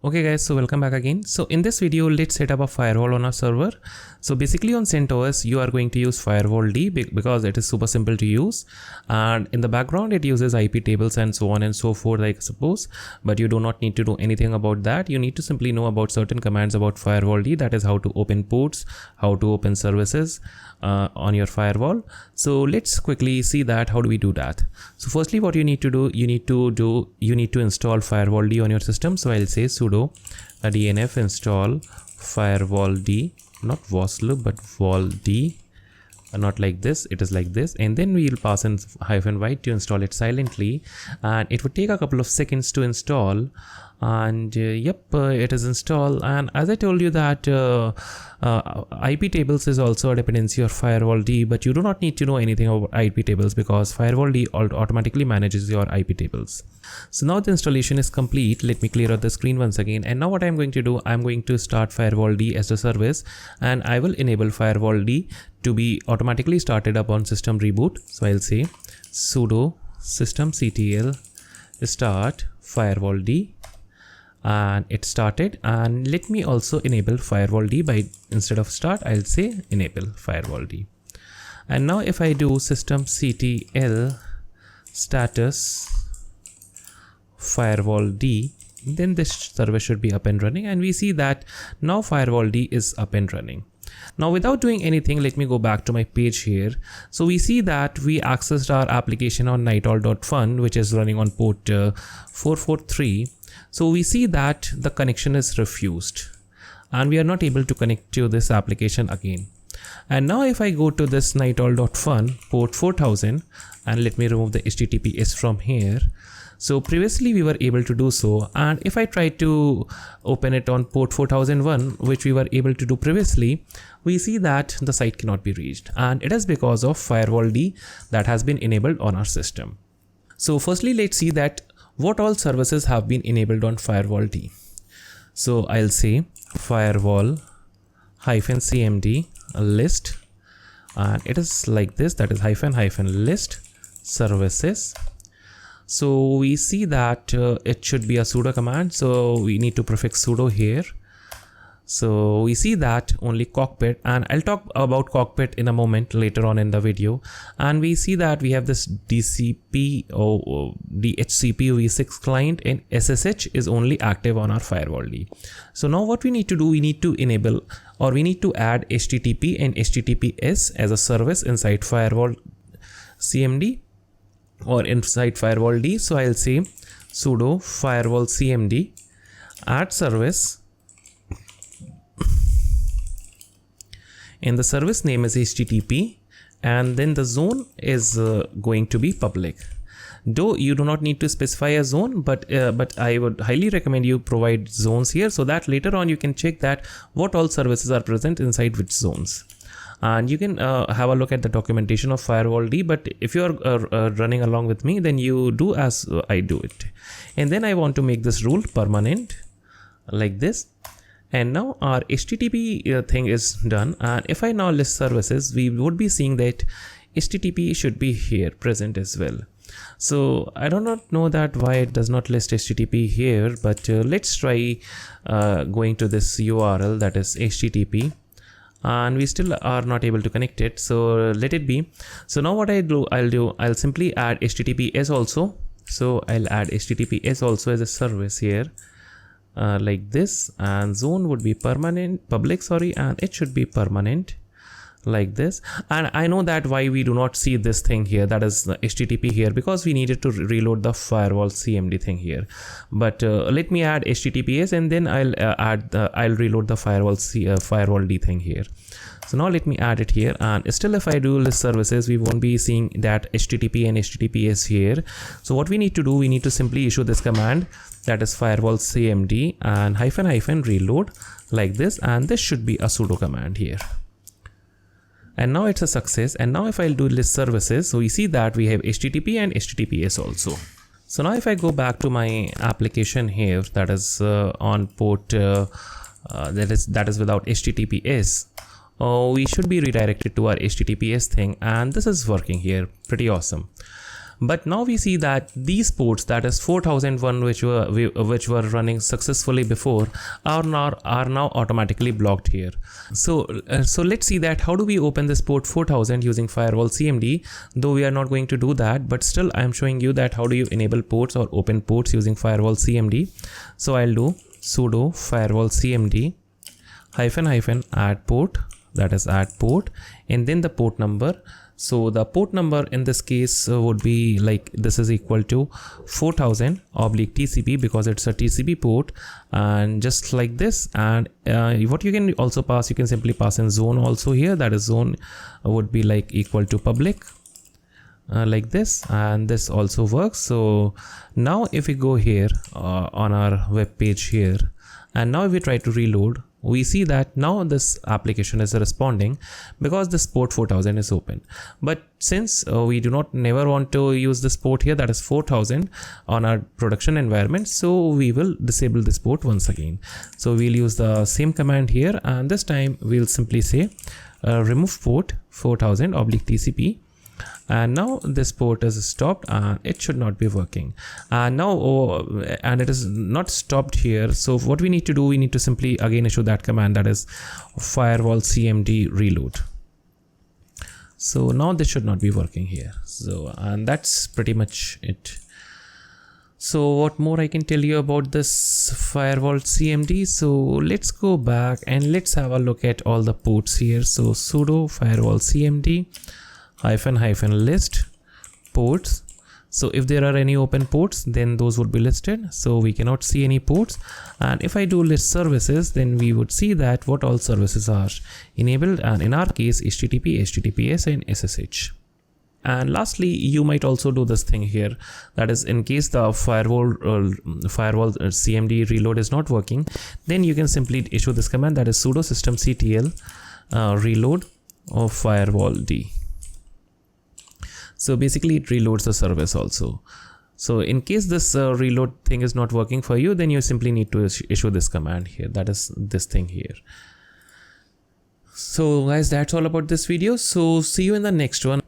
Okay guys, so welcome back again. So in this video, let's set up a firewall on our server. So basically on CentOS, you are going to use Firewall D because it is super simple to use. And in the background, it uses IP tables and so on and so forth, I suppose. But you do not need to do anything about that. You need to simply know about certain commands about Firewall D. That is how to open ports, how to open services on your firewall. So let's quickly see that. How do we do that? So firstly, what you need to do, you need to install Firewall D on your system. So I'll say sudo dnf install firewall D, not wasl but vol D, not like this, it is like this, and then we will pass in -y to install it silently, and it would take a couple of seconds to install. And it is installed. And as I told you that IP tables is also a dependency of Firewall D, but you do not need to know anything about IP tables because Firewall D automatically manages your IP tables. So now the installation is complete. Let me clear out the screen once again. And now what I'm going to do, I'm going to start Firewall D as a service, and I will enable Firewall D to be automatically started upon system reboot. So I'll say sudo systemctl start Firewall D, and it started. And let me also enable Firewall D by, instead of start, I'll say enable Firewall D. And now if I do systemctl status Firewall D, then this service should be up and running, and we see that now Firewall D is up and running. Now without doing anything, let me go back to my page here. So we see that we accessed our application on nightowl.fun, which is running on port 443. So we see that the connection is refused and we are not able to connect to this application again. And now if I go to this nightowl.fun port 4000, and let me remove the HTTPS from here. So previously we were able to do so, and if I try to open it on port 4001, which we were able to do previously, we see that the site cannot be reached, and it is because of Firewall D that has been enabled on our system. So firstly, let's see that what all services have been enabled on Firewall D. So I'll say firewall -cmd list, and it is like this, that is -list services. So we see that it should be a sudo command, so we need to prefix sudo here. So we see that only cockpit, and I'll talk about cockpit in a moment later on in the video. And we see that we have this DCP or DHCP v6 client, and SSH is only active on our Firewall D. So now what we need to do, we need to enable, or we need to add HTTP and HTTPS as a service inside Firewall CMD or inside Firewall D. So I'll say sudo firewall cmd add service, and the service name is HTTP, and then the zone is going to be public. Though you do not need to specify a zone, but I would highly recommend you provide zones here so that later on you can check that what all services are present inside which zones. And you can have a look at the documentation of Firewall D, but if you are running along with me, then you do as I do it. And then I want to make this rule permanent like this. And now our HTTP thing is done. And if I now list services, we would be seeing that HTTP should be here present as well. So I do not know that why it does not list HTTP here, but let's try going to this URL, that is HTTP. And we still are not able to connect it, so let it be. So now what I'll simply add HTTPS also. So I'll add HTTPS also as a service here, like this, and zone would be permanent, public, sorry, and it should be permanent like this. And I know that why we do not see this thing here, that is the HTTP here, because we needed to reload the Firewall CMD thing here. But let me add HTTPS, and then I'll reload the Firewall D thing here. So now let me add it here, and still if I do list services, we won't be seeing that HTTP and HTTPS here. So what we need to do, we need to simply issue this command, that is firewall cmd and -- reload like this, and this should be a sudo command here. And now it's a success. And now if I'll do list services, so we see that we have HTTP and HTTPS also. So now if I go back to my application here, that is on port that is without HTTPS, we should be redirected to our HTTPS thing, and this is working here, pretty awesome. But now we see that these ports, that is 4001 which were running successfully before, are now automatically blocked here. So let's see that how do we open this port 4000 using firewall CMD. Though we are not going to do that, but still I am showing you that how do you enable ports or open ports using firewall CMD. So I'll do sudo firewall CMD -- add port, that is add port, and then the port number. So the port number in this case would be like this is equal to 4000/TCP because it's a TCP port, and just like this. And what you can also pass, you can simply pass in zone also here, that is zone would be like equal to public, like this, and this also works. So now if we go here on our web page here, and now if we try to reload, we see that now this application is responding because this port 4000 is open. But since we do not never want to use this port here, that is 4000 on our production environment, so we will disable this port once again. So we'll use the same command here, and this time we'll simply say remove port 4000/TCP. And now this port is stopped and it should not be working. And now and it is not stopped here. So what we need to do, we need to simply again issue that command, that is firewall CMD reload. So now this should not be working here. So, and that's pretty much it. So what more I can tell you about this firewall CMD? So let's go back and let's have a look at all the ports here. So sudo firewall CMD -- list ports. So if there are any open ports, then those would be listed. So we cannot see any ports. And if I do list services, then we would see that what all services are enabled. And in our case, HTTP, HTTPS, and SSH. And lastly, you might also do this thing here. That is, in case the firewall CMD reload is not working, then you can simply issue this command, that is sudo systemctl reload of firewall D. So basically it reloads the service also. So in case this reload thing is not working for you, then you simply need to issue this command here, that is this thing here. So guys, that's all about this video. So see you in the next one.